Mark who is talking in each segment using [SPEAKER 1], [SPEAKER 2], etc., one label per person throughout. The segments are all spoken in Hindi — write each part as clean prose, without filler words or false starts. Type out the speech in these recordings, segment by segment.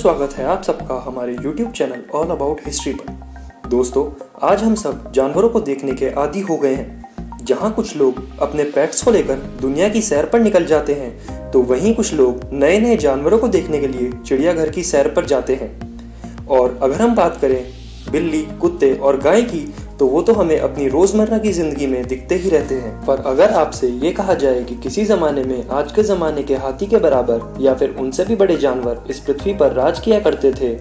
[SPEAKER 1] स्वागत है आप सबका हमारे YouTube channel all about history पर। दोस्तों, आज हम सब जानवरों को देखने के आदी हो गए हैं। जहां कुछ लोग अपने पेट्स को लेकर दुनिया की सैर पर निकल जाते हैं, तो वहीं कुछ लोग नए नए जानवरों को देखने के लिए चिड़ियाघर की सैर पर जाते हैं। और अगर हम बात करें बिल्ली, कुत्ते और गाय की, तो वो तो हमें अपनी रोजमर्रा की जिंदगी में दिखते ही रहते हैं। पर अगर आपसे ये कहा जाए कि किसी जमाने में आज के जमाने के हाथी के बराबर या फिर उनसे भी बड़े जानवर इस पृथ्वी पर राज किया करते थे,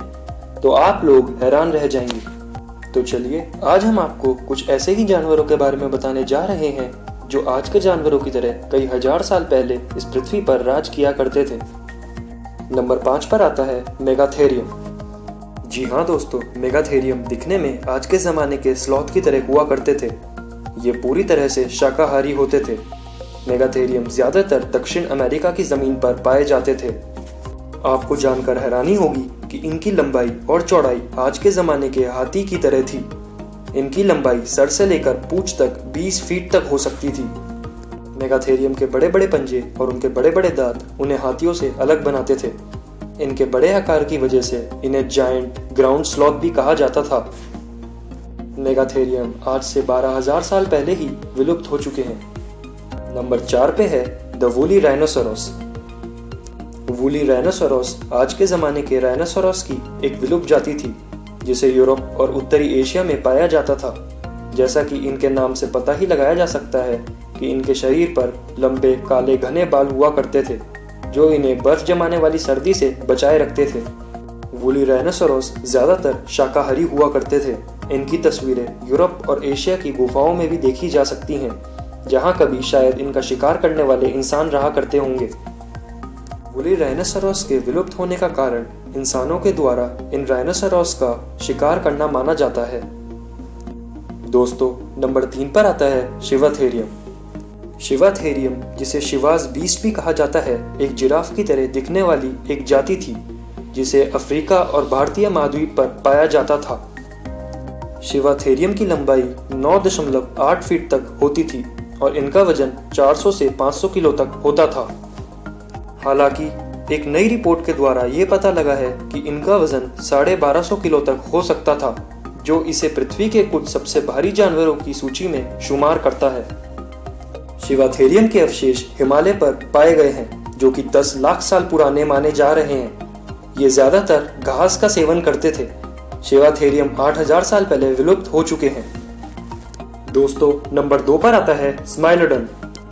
[SPEAKER 1] तो आप लोग हैरान रह जाएंगे। तो चलिए, आज हम आपको कुछ ऐसे ही जानवरों के बारे में बताने जा रहे हैं जो आज के जानवरों की तरह कई हजार साल पहले इस पृथ्वी पर राज किया करते थे। नंबर 5 पर आता है मेगाथेरियम। जी हाँ दोस्तों, मेगाथेरियम दिखने में आज के ज़माने के स्लॉथ की तरह हुआ करते थे। ये पूरी तरह से शाकाहारी होते थे। मेगाथेरियम ज़्यादातर दक्षिण अमेरिका की ज़मीन पर पाए जाते थे। आपको जानकर हैरानी होगी कि इनकी लंबाई और चौड़ाई आज के ज़माने के हाथी की तरह थी। इनकी लंबाई सर से लेकर पूंछ तक 20 फीट तक हो सकती थी। मेगाथेरियम के बड़े बड़े पंजे और उनके बड़े बड़े दांत उन्हें हाथियों से अलग बनाते थे। इनके बड़े आकार की वजह से इन्हें जायंट ग्राउंड स्लॉथ भी कहा जाता था। मेगाथेरियम आज से 12,000 साल पहले ही विलुप्त हो चुके हैं। नंबर 4 पे है the woolly rhinoceros. Woolly rhinoceros आज के ज़माने के राइनोसोरस की एक विलुप्त जाति थी, जिसे यूरोप और उत्तरी एशिया में पाया जाता था। जैसा कि इनके नाम से पता ही लगाया जा सकता है कि इनके शरीर पर लंबे काले घने बाल हुआ करते थे, जो इन्हें बर्फ जमाने वाली सर्दी से बचाए रखते थे। वूली राइनोसोरस ज्यादातर शाकाहारी हुआ करते थे। इनकी तस्वीरें यूरोप और एशिया की गुफाओं में भी देखी जा सकती हैं, जहां कभी शायद इनका शिकार करने वाले इंसान रहा करते होंगे। वूली राइनोसोरस के विलुप्त होने का कारण इंसानों के द्वारा इन राइनोसोरस का शिकार करना माना जाता है। दोस्तों, नंबर 3 पर आता है शिवाथेरियम। शिवाथेरियम, जिसे शिवाज बीस्ट भी कहा जाता है, एक जिराफ की तरह दिखने वाली एक जाति थी, जिसे अफ्रीका और भारतीय महाद्वीप पर पाया जाता था। शिवाथेरियम की लंबाई 9.8 फीट तक होती थी और इनका वजन 400 से 500 किलो तक होता था। हालांकि एक नई रिपोर्ट के द्वारा ये पता लगा है कि इनका वजन 1250 किलो तक हो सकता था, जो इसे पृथ्वी के कुछ सबसे भारी जानवरों की सूची में शुमार करता है। शिवाथेरियम के अवशेष हिमालय पर पाए गए हैं, जो कि 10 लाख साल पुराने माने जा रहे हैं। ये ज्यादातर घास का सेवन करते थे। शिवाथेरियम 8000 साल पहले विलुप्त हो चुके हैं। दोस्तों, नंबर 2 पर आता है स्माइलोडन।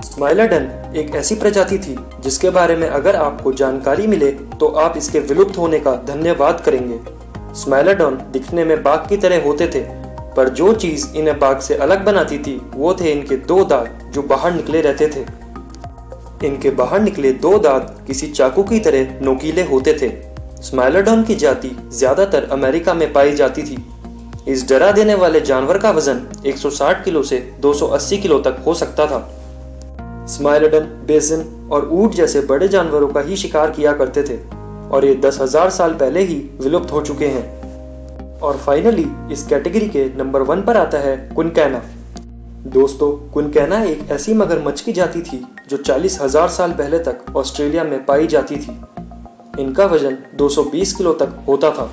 [SPEAKER 1] स्माइलोडन एक ऐसी प्रजाति थी जिसके बारे में अगर आपको जानकारी मिले तो आप इसके विलुप्त होने का धन्यवाद करेंगे। स्माइलोडन दिखने में बाघ की तरह होते थे, पर जो चीज इन्हें बाघ से अलग बनाती थी वो थे इनके 2 दांत जो बाहर निकले रहते थे। इनके बाहर निकले 2 दांत किसी चाकू की तरह नोकीले होते थे। स्माइलोडन की जाति ज्यादातर अमेरिका में पाई जाती थी। इस डरा देने वाले जानवर का वजन 160 किलो से 280 किलो तक हो सकता था। स्माइलोडन बेसन और ऊंट जैसे बड़े जानवरों का ही शिकार किया करते थे और ये 10,000 साल पहले ही विलुप्त हो चुके हैं। और फाइनली इस कैटेगरी के नंबर 1 पर आता है कुनकैना। दोस्तों, कुनकैना एक ऐसी मगरमच्छ की जाति थी जो 40,000 साल पहले तक ऑस्ट्रेलिया में पाई जाती थी। इनका वजन 220 किलो तक होता था।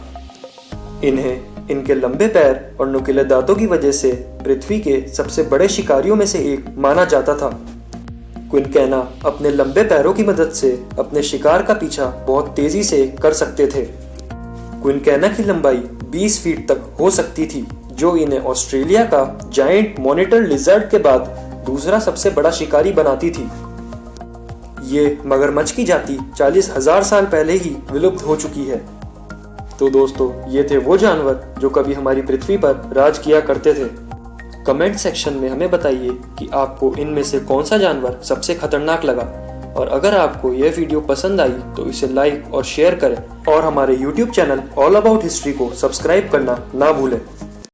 [SPEAKER 1] इन्हें इनके लंबे पैर और नुकीले दांतों की वजह से पृथ्वी के सबसे बड़े शिकारियों में से एक माना जाता था। कुनकैना अपने लंबे पैरों की मदद से अपने शिकार का पीछा बहुत तेजी से कर सकते थे। कुनकैना की लंबाई 20 फीट तक हो सकती थी, जो इन्हें ऑस्ट्रेलिया का जायंट मॉनिटर लिजर्ड के बाद दूसरा सबसे बड़ा शिकारी बनाती थी। ये मगरमच्छ की जाति 40,000 साल पहले ही विलुप्त हो चुकी है। तो दोस्तों, ये थे वो जानवर जो कभी हमारी पृथ्वी पर राज किया करते थे। कमेंट सेक्शन में हमें बताइए कि आपको इनमें से कौन सा जानवर सबसे खतरनाक लगा। और अगर आपको यह वीडियो पसंद आई तो इसे लाइक और शेयर करें और हमारे YouTube channel all about history को सब्सक्राइब करना ना भूलें।